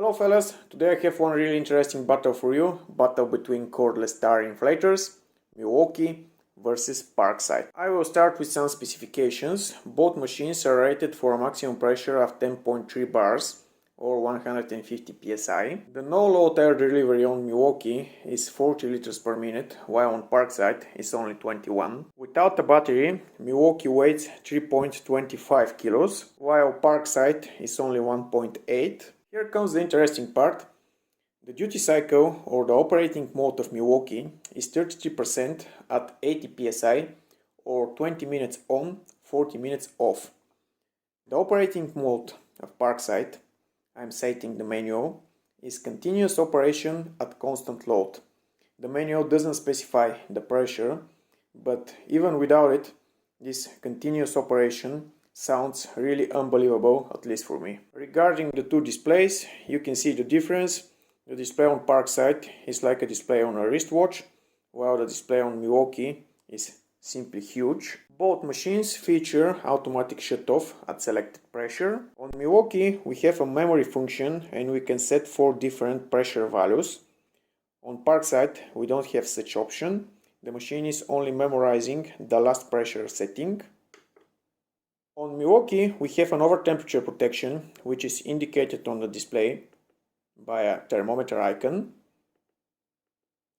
Hello fellas, today I have one really interesting battle for you, battle between cordless tire inflators, Milwaukee versus Parkside. I will start with some specifications. Both machines are rated for a maximum pressure of 10.3 bars or 150 psi. The no-low tire delivery on Milwaukee is 40 liters per minute, while on Parkside is only 21. Without a battery, Milwaukee weighs 3.25 kilos, while Parkside is only 1.8. Here comes the interesting part. The duty cycle or the operating mode of Milwaukee is 33% at 80 psi or 20 minutes on, 40 minutes off. The operating mode of Parkside, I'm citing the manual, is continuous operation at constant load. The manual doesn't specify the pressure, but even without it, this continuous operation sounds really unbelievable, at least for me. Regarding the two displays, you can see the difference. The display on Parkside is like a display on a wristwatch, while the display on Milwaukee is simply huge. Both machines feature automatic shutoff at selected pressure. On Milwaukee we have a memory function and we can set 4 different pressure values. On Parkside we don't have such option. The machine is only memorizing the last pressure setting. On Milwaukee we have an over temperature protection, which is indicated on the display by a thermometer icon,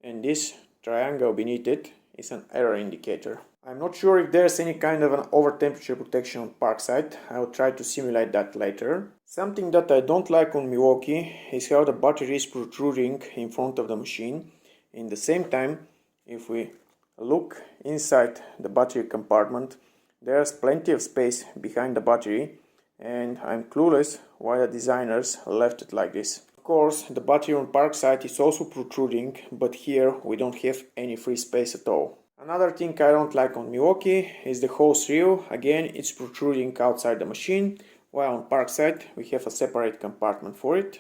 and this triangle beneath it is an error indicator. I'm not sure if there's any kind of an over temperature protection on Parkside. I will try to simulate that later. Something that I don't like on Milwaukee is how the battery is protruding in front of the machine. In the same time, if we look inside the battery compartment, there's plenty of space behind the battery, and I'm clueless why the designers left it like this. Of course, the battery on Parkside is also protruding, but here we don't have any free space at all. Another thing I don't like on Milwaukee is the hose reel. Again, it's protruding outside the machine, while on Parkside we have a separate compartment for it.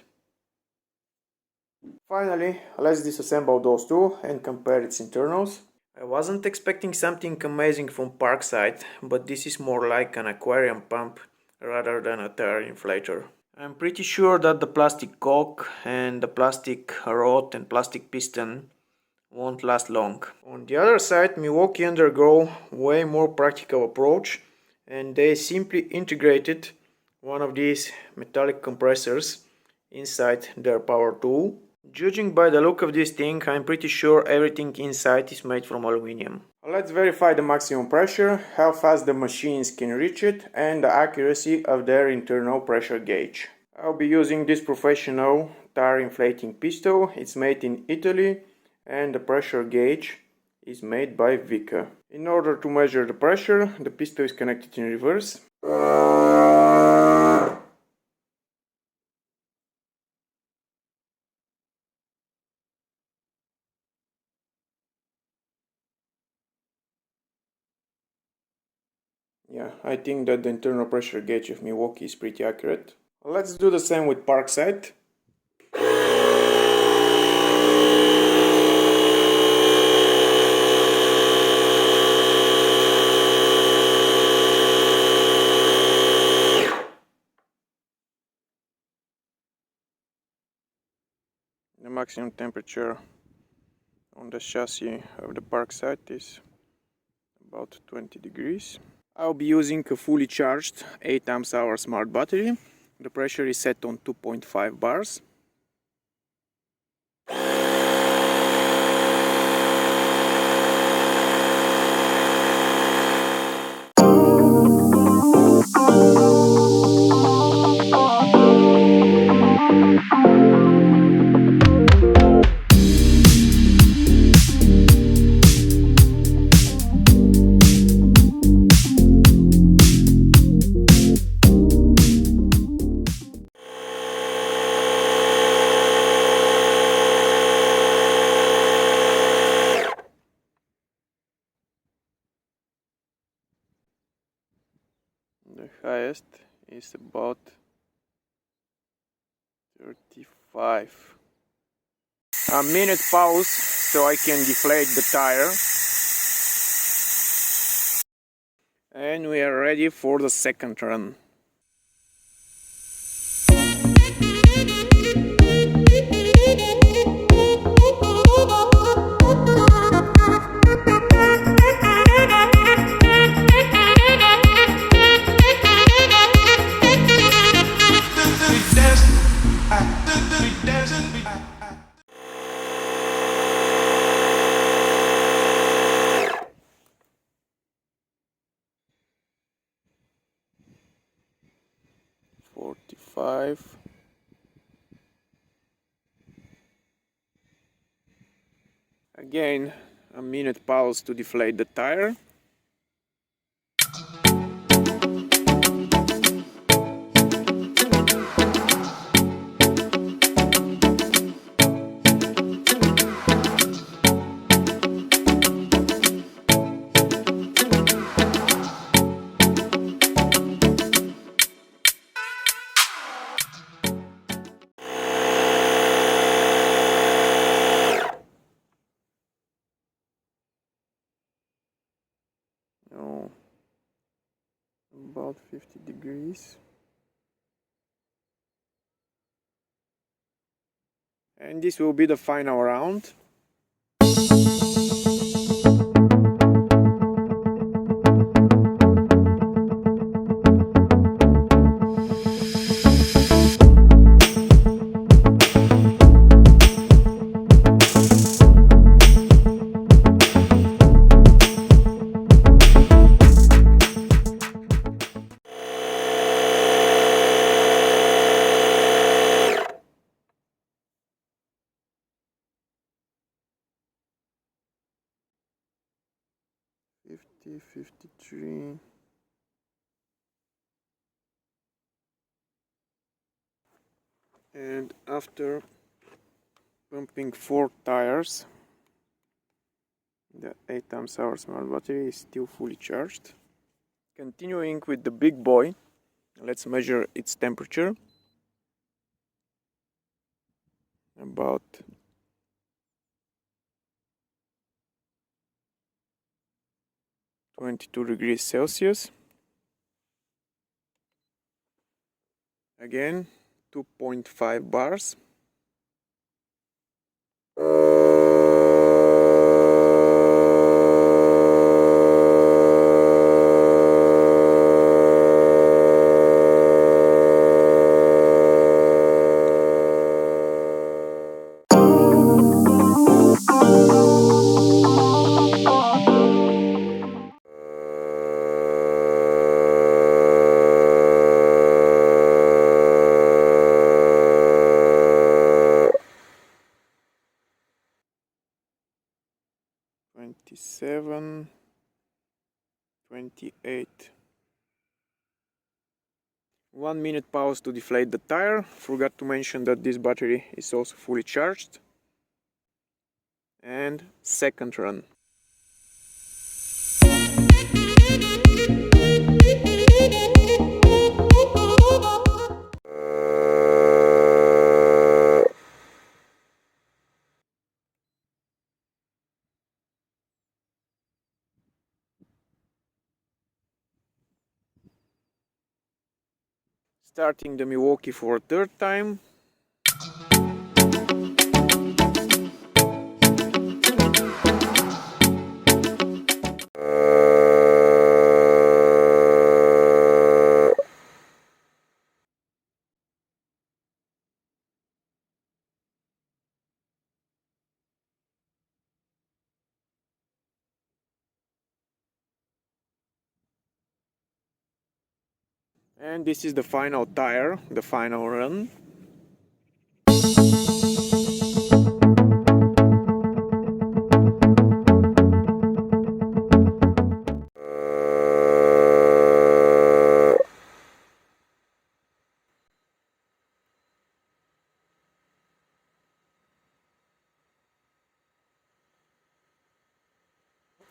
Finally, let's disassemble those two and compare its internals. I wasn't expecting something amazing from Parkside, but this is more like an aquarium pump rather than a tire inflator. I'm pretty sure that the plastic cork and the plastic rod and plastic piston won't last long. On the other side, Milwaukee undergo way more practical approach, and they simply integrated one of these metallic compressors inside their power tool. Judging by the look of this thing, I'm pretty sure everything inside is made from aluminum. Let's verify the maximum pressure, how fast the machines can reach it, and the accuracy of their internal pressure gauge. I'll be using this professional tire inflating pistol. It's made in Italy, and the pressure gauge is made by Vica. In order to measure the pressure, the pistol is connected in reverse. Yeah, I think that the internal pressure gauge of Milwaukee is pretty accurate. Let's do the same with Parkside. The maximum temperature on the chassis of the Parkside is about 20 degrees. I'll be using a fully charged 8 amp-hour smart battery. The pressure is set on 2.5 bars. The highest is about 35. A minute pause so I can deflate the tire. And we are ready for the second run. 45. Again, a minute pause to deflate the tire. Oh, about 50 degrees. And this will be the final round. Fifty, 53. And after pumping 4 tires, the 8 Ah smart battery is still fully charged. Continuing with the big boy, let's measure its temperature. About 22 degrees Celsius. Again, 2.5 bars. Seven, 28. 1 minute pause to deflate the tire. Forgot to mention that this battery is also fully charged. And second run. Starting the Milwaukee for a third time. And this is the final tire, the final run.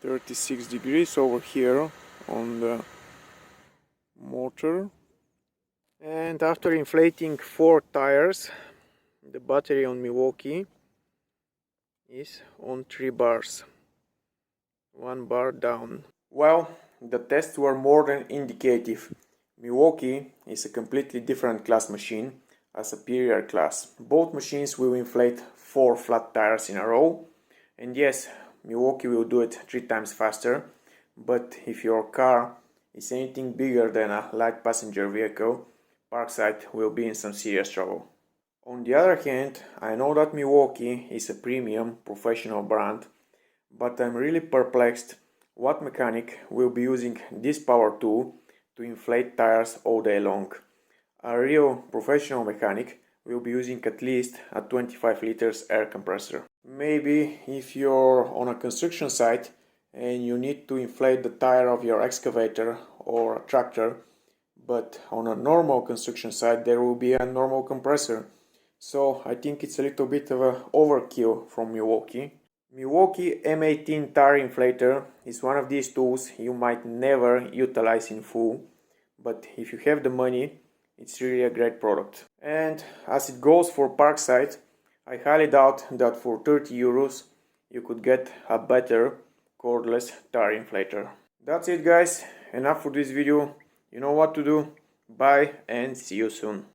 $36 over here on the motor. And after inflating 4 tires, the battery on Milwaukee is on 3 bars. 1 bar down. Well, the tests were more than indicative. Milwaukee is a completely different class machine, a superior class. Both machines will inflate 4 flat tires in a row. And yes, Milwaukee will do it 3 times faster. But if your car is anything bigger than a light passenger vehicle, Parkside will be in some serious trouble. On the other hand, I know that Milwaukee is a premium professional brand, but I'm really perplexed what mechanic will be using this power tool to inflate tires all day long. A real professional mechanic will be using at least a 25 liters air compressor. Maybe if you're on a construction site and you need to inflate the tire of your excavator or a tractor, but on a normal construction site there will be a normal compressor. So I think it's a little bit of a overkill from Milwaukee. Milwaukee M18 tire inflator is one of these tools you might never utilize in full, but if you have the money, it's really a great product. And as it goes for Parkside, I highly doubt that for 30 euros you could get a better cordless tire inflator. That's it guys, enough for this video. You know what to do. Bye and see you soon.